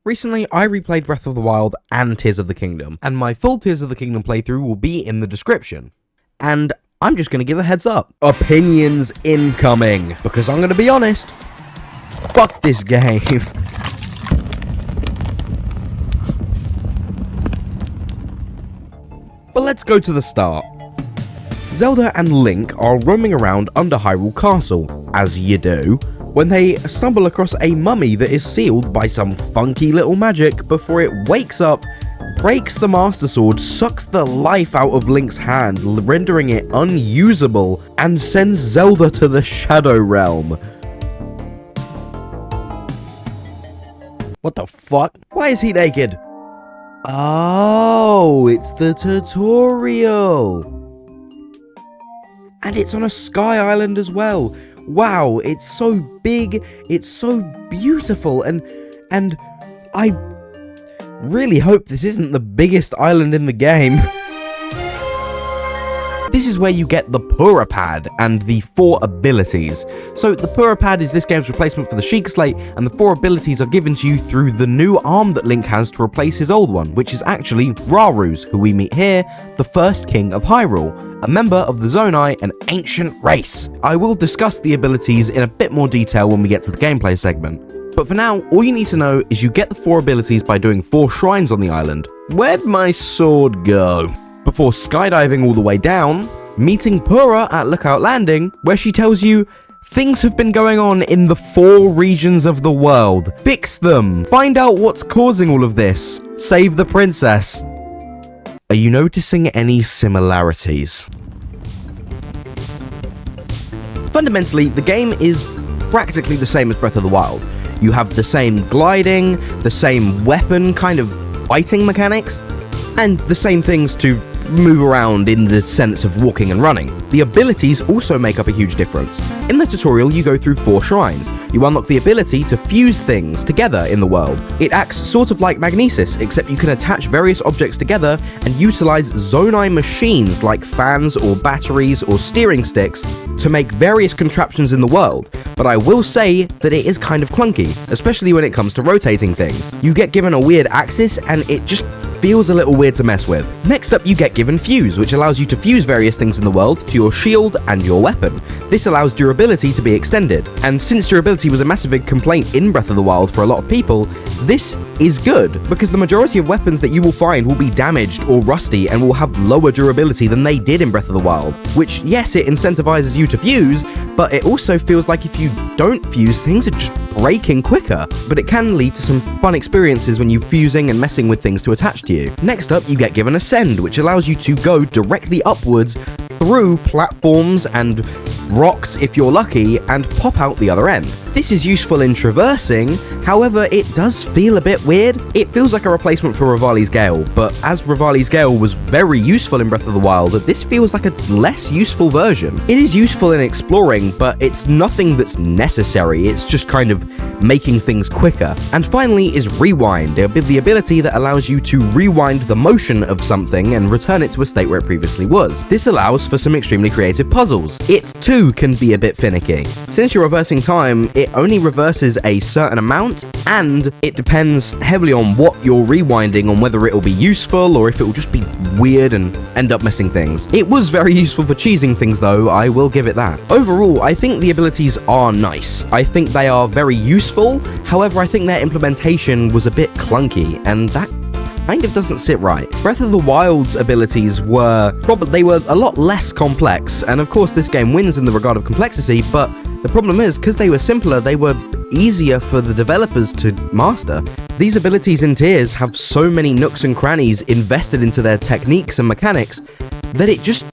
Recently, I replayed Breath of the Wild and Tears of the Kingdom, and my full Tears of the Kingdom playthrough will be in the description. And I'm just going to give a heads up. Opinions incoming, because I'm going to be honest, fuck this game. But let's go to the start. Zelda and Link are roaming around under Hyrule Castle, as you do, when they stumble across a mummy that is sealed by some funky little magic before it wakes up, breaks the Master Sword, sucks the life out of Link's hand, rendering it unusable, and sends Zelda to the Shadow Realm. What the fuck? Why is he naked? Oh, it's the tutorial. And it's on a sky island as well. Wow, it's so big, it's so beautiful, and I really hope this isn't the biggest island in the game. This is where you get the Pura Pad and the 4 abilities. So the Pura Pad is this game's replacement for the Sheik Slate, and the 4 abilities are given to you through the new arm that Link has to replace his old one, which is actually Raru's, who we meet here, the first king of Hyrule, a member of the Zonai, an ancient race. I will discuss the abilities in a bit more detail when we get to the gameplay segment. But for now, all you need to know is you get the 4 abilities by doing 4 shrines on the island. Where'd my sword go? Before skydiving all the way down, meeting Pura at Lookout Landing, where she tells you things have been going on in the 4 regions of the world. Fix them. Find out what's causing all of this. Save the princess. Are you noticing any similarities? Fundamentally, the game is practically the same as Breath of the Wild. You have the same gliding, the same weapon kind of fighting mechanics, and the same things to move around in the sense of walking and running. The abilities also make up a huge difference. In the tutorial, you go through 4 shrines. You unlock the ability to fuse things together in the world. It acts sort of like magnesis, except you can attach various objects together and utilize Zonai machines like fans or batteries or steering sticks to make various contraptions in the world. But I will say that it is kind of clunky, especially when it comes to rotating things. You get given a weird axis and it just feels a little weird to mess with. Next up, you get given Fuse, which allows you to fuse various things in the world to your shield and your weapon. This allows durability to be extended, and since durability was a massive big complaint in Breath of the Wild for a lot of people, this is good, because the majority of weapons that you will find will be damaged or rusty and will have lower durability than they did in Breath of the Wild, which, yes, it incentivizes you to fuse, but it also feels like if you don't fuse, things are just breaking quicker. But it can lead to some fun experiences when you're fusing and messing with things to attach to you. Next up, you get given Ascend, which allows you to go directly upwards through platforms and rocks if you're lucky, and pop out the other end. This is useful in traversing, however it does feel a bit weird. It feels like a replacement for Rivali's Gale, but as Rivali's Gale was very useful in Breath of the Wild, this feels like a less useful version. It is useful in exploring, but it's nothing that's necessary, it's just kind of making things quicker. And finally is Rewind, the ability that allows you to rewind the motion of something and return it to a state where it previously was. This allows for some extremely creative puzzles. It too can be a bit finicky. Since you're reversing time, it only reverses a certain amount, and it depends heavily on what you're rewinding, on whether it'll be useful or if it will just be weird and end up messing things. It was very useful for cheesing things though, I will give it that. Overall, I think the abilities are nice. I think they are very useful, however I think their implementation was a bit clunky, and that kind of doesn't sit right. Breath of the Wild's abilities were a lot less complex, and of course this game wins in the regard of complexity, but the problem is, because they were simpler, they were easier for the developers to master. These abilities in Tears have so many nooks and crannies invested into their techniques and mechanics that it just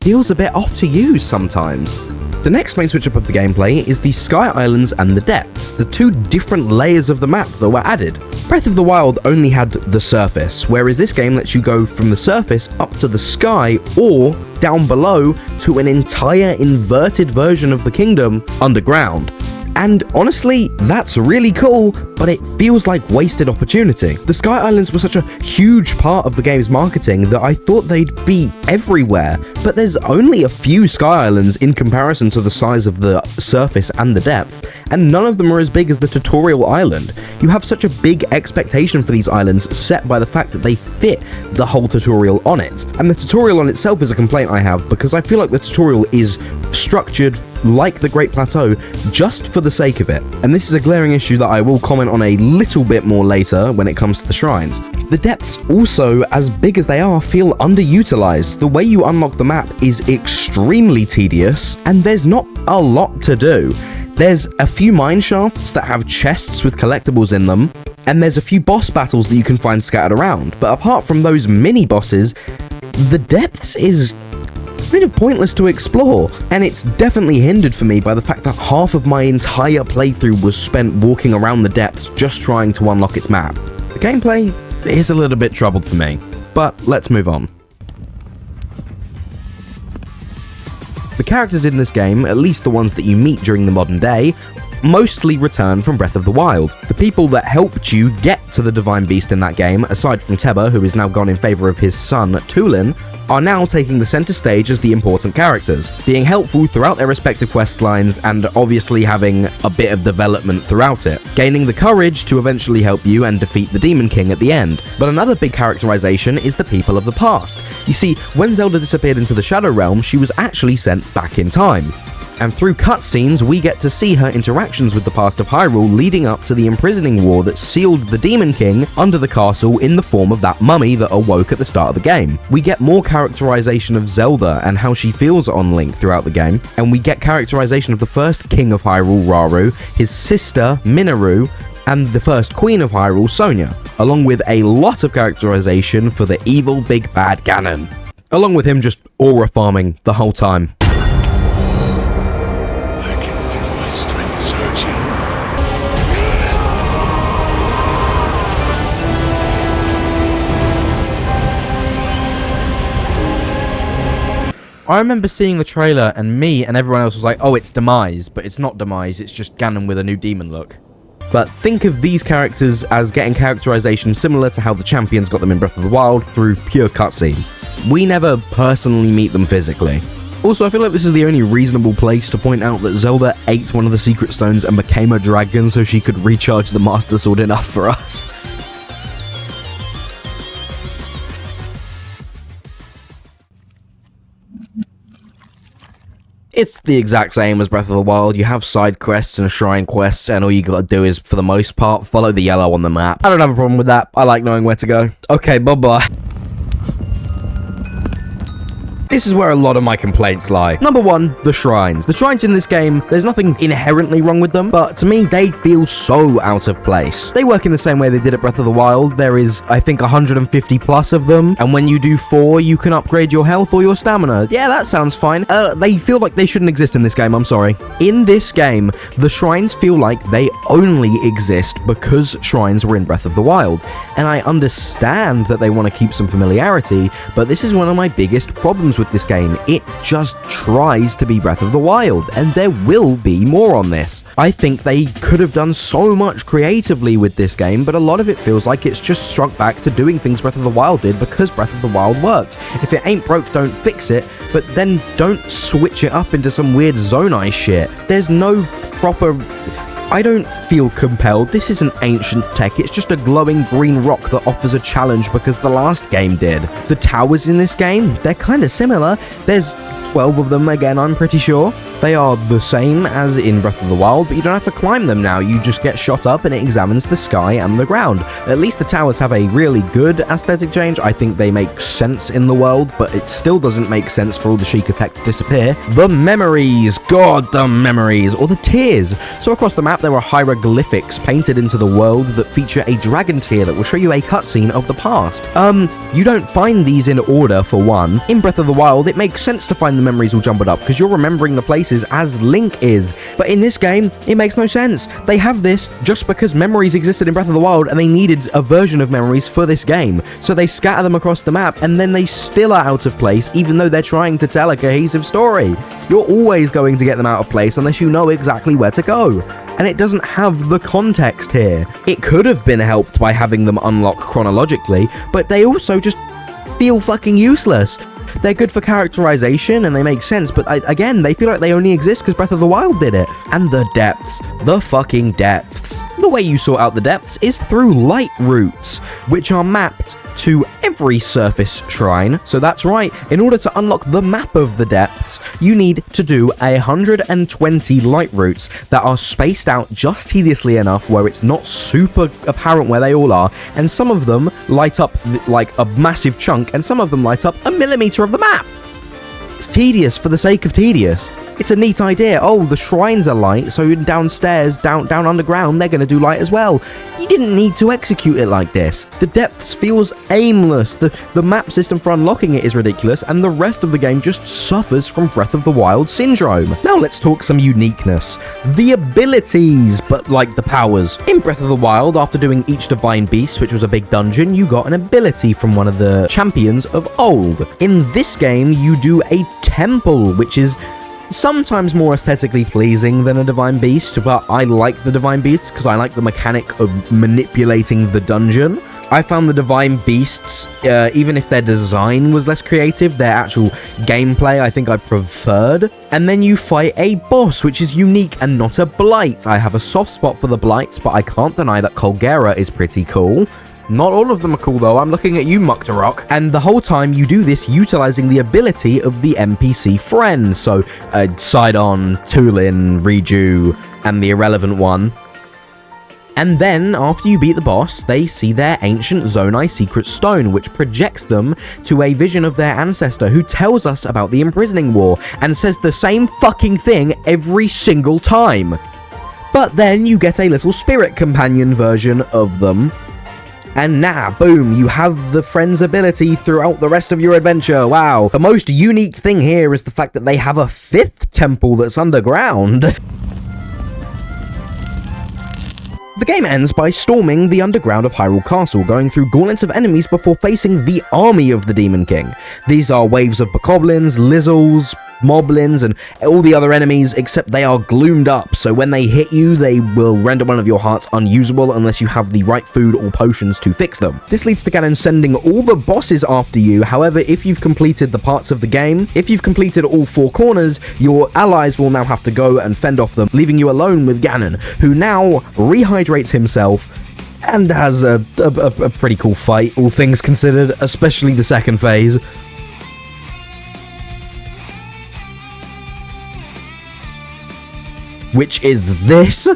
feels a bit off to use sometimes. The next main switch up of the gameplay is the Sky Islands and the Depths, the 2 different layers of the map that were added. Breath of the Wild only had the surface, whereas this game lets you go from the surface up to the sky or down below to an entire inverted version of the kingdom underground. And honestly, that's really cool, but it feels like wasted opportunity. The Sky Islands were such a huge part of the game's marketing that I thought they'd be everywhere, but there's only a few Sky Islands in comparison to the size of the surface and the depths, and none of them are as big as the tutorial island. You have such a big expectation for these islands set by the fact that they fit the whole tutorial on it. And the tutorial on itself is a complaint I have, because I feel like the tutorial is structured like the Great Plateau just for the sake of it. And this is a glaring issue that I will comment on a little bit more later when it comes to the shrines. The depths also, as big as they are, feel underutilized. The way you unlock the map is extremely tedious, and there's not a lot to do. There's a few mine shafts that have chests with collectibles in them, and there's a few boss battles that you can find scattered around. But apart from those mini bosses, the depths is kind of pointless to explore, and it's definitely hindered for me by the fact that half of my entire playthrough was spent walking around the depths just trying to unlock its map. The gameplay is a little bit troubled for me, but let's move on. The characters in this game, at least the ones that you meet during the modern day, mostly return from Breath of the Wild. The people that helped you get to the Divine Beast in that game, aside from Teba, who is now gone in favour of his son, Tulin, are now taking the centre stage as the important characters, being helpful throughout their respective quest lines and obviously having a bit of development throughout it, gaining the courage to eventually help you and defeat the Demon King at the end. But another big characterization is the people of the past. You see, when Zelda disappeared into the Shadow Realm, she was actually sent back in time. And through cutscenes, we get to see her interactions with the past of Hyrule leading up to the imprisoning war that sealed the Demon King under the castle in the form of that mummy that awoke at the start of the game. We get more characterization of Zelda and how she feels on Link throughout the game, and we get characterization of the first King of Hyrule, Rauru, his sister, Minoru, and the first Queen of Hyrule, Sonia, along with a lot of characterization for the evil big bad Ganon, along with him just aura farming the whole time. I remember seeing the trailer and me and everyone else was like, oh, it's Demise, but it's not Demise, it's just Ganon with a new demon look. But think of these characters as getting characterization similar to how the champions got them in Breath of the Wild through pure cutscene. We never personally meet them physically. Also, I feel like this is the only reasonable place to point out that Zelda ate one of the secret stones and became a dragon so she could recharge the Master Sword enough for us. It's the exact same as Breath of the Wild. You have side quests and shrine quests, and all you gotta do is, for the most part, follow the yellow on the map. I don't have a problem with that. I like knowing where to go. Okay, bye-bye. This is where a lot of my complaints lie. Number one, the shrines. The shrines in this game, there's nothing inherently wrong with them, but to me, they feel so out of place. They work in the same way they did at Breath of the Wild. There is, I think, 150 plus of them, and when you do 4, you can upgrade your health or your stamina. Yeah, that sounds fine. They feel like they shouldn't exist in this game, I'm sorry. In this game, the shrines feel like they only exist because shrines were in Breath of the Wild, and I understand that they want to keep some familiarity, but this is one of my biggest problems with this game. It just tries to be Breath of the Wild, and there will be more on this. I think they could have done so much creatively with this game, but a lot of it feels like it's just shrunk back to doing things Breath of the Wild did because Breath of the Wild worked. If it ain't broke, don't fix it, but then don't switch it up into some weird Zonai shit. There's no proper... I don't feel compelled. This isn't ancient tech, it's just a glowing green rock that offers a challenge because the last game did. The towers in this game, they're kind of similar. There's 12 of them again, I'm pretty sure. They are the same as in Breath of the Wild, but you don't have to climb them now. You just get shot up and it examines the sky and the ground. At least the towers have a really good aesthetic change. I think they make sense in the world, but it still doesn't make sense for all the Sheikah tech to disappear. The memories! God, the memories! Or the tears! So across the map there are hieroglyphics painted into the world that feature a dragon tear that will show you a cutscene of the past. You don't find these in order, for one. In Breath of the Wild, it makes sense to find the memories all jumbled up, because you're remembering the places as Link is. But in this game, it makes no sense. They have this just because memories existed in Breath of the Wild and they needed a version of memories for this game. So they scatter them across the map and then they still are out of place even though they're trying to tell a cohesive story. You're always going to get them out of place unless you know exactly where to go. and it doesn't have the context here. It could have been helped by having them unlock chronologically, but they also just feel fucking useless. They're good for characterization and they make sense, but again, they feel like they only exist because Breath of the Wild did it. And the depths. The fucking depths. The way you sort out the depths is through light routes, which are mapped to every surface shrine. So that's right, in order to unlock the map of the depths, you need to do 120 light routes that are spaced out just tediously enough where it's not super apparent where they all are, and some of them light up like a massive chunk, and some of them light up a millimeter of the map. It's tedious for the sake of tedious. It's a neat idea. Oh, the shrines are light, so downstairs, down underground, they're going to do light as well. You didn't need to execute it like this. The depths feels aimless. The map system for unlocking it is ridiculous, and the rest of the game just suffers from Breath of the Wild syndrome. Now let's talk some uniqueness. The abilities, but like the powers. In Breath of the Wild, after doing each Divine Beast, which was a big dungeon, you got an ability from one of the champions of old. In this game, you do a temple, which is sometimes more aesthetically pleasing than a Divine Beast, but I like the Divine Beasts because I like the mechanic of manipulating the dungeon. I found the Divine Beasts, even if their design was less creative, their actual gameplay I think I preferred. And then you fight a boss, which is unique and not a blight. I have a soft spot for the blights, but I can't deny that Colgera is pretty cool. Not all of them are cool though, I'm looking at you, Muktarok. And the whole time you do this utilizing the ability of the NPC friends, so Sidon, Tulin, Riju, and the irrelevant one. And then, after you beat the boss, they see their ancient Zonai secret stone, which projects them to a vision of their ancestor who tells us about the imprisoning war, and says the same fucking thing every single time. But then you get a little spirit companion version of them, and boom, you have the friend's ability throughout the rest of your adventure. Wow. The most unique thing here is the fact that they have a 5th temple that's underground. The game ends by storming the underground of Hyrule Castle, going through gauntlets of enemies before facing the army of the Demon King. These are waves of bokoblins, lizzles, moblins, and all the other enemies, except they are gloomed up, so when they hit you, they will render one of your hearts unusable unless you have the right food or potions to fix them. This leads to Ganon sending all the bosses after you. However, if you've completed the parts of the game, if you've completed all 4 corners, your allies will now have to go and fend off them, leaving you alone with Ganon, who now rehydrates himself and has a pretty cool fight, all things considered, especially the second phase. Which is this.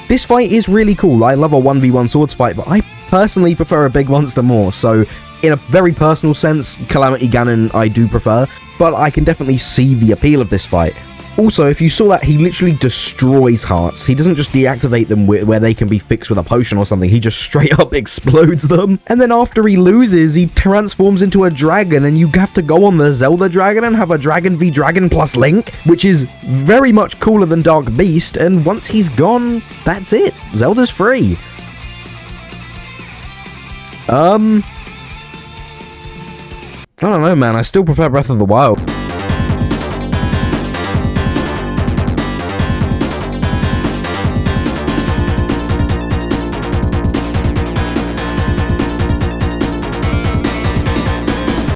This fight is really cool. I love a 1v1 swords fight, but I personally prefer a big monster more, so in a very personal sense, Calamity Ganon I do prefer, but I can definitely see the appeal of this fight. Also, if you saw that, he literally destroys hearts. He doesn't just deactivate them where they can be fixed with a potion or something. He just straight up explodes them. And then after he loses, he transforms into a dragon, and you have to go on the Zelda dragon and have a Dragon v Dragon plus Link, which is very much cooler than Dark Beast, and once he's gone, that's it. Zelda's free. I don't know, man. I still prefer Breath of the Wild.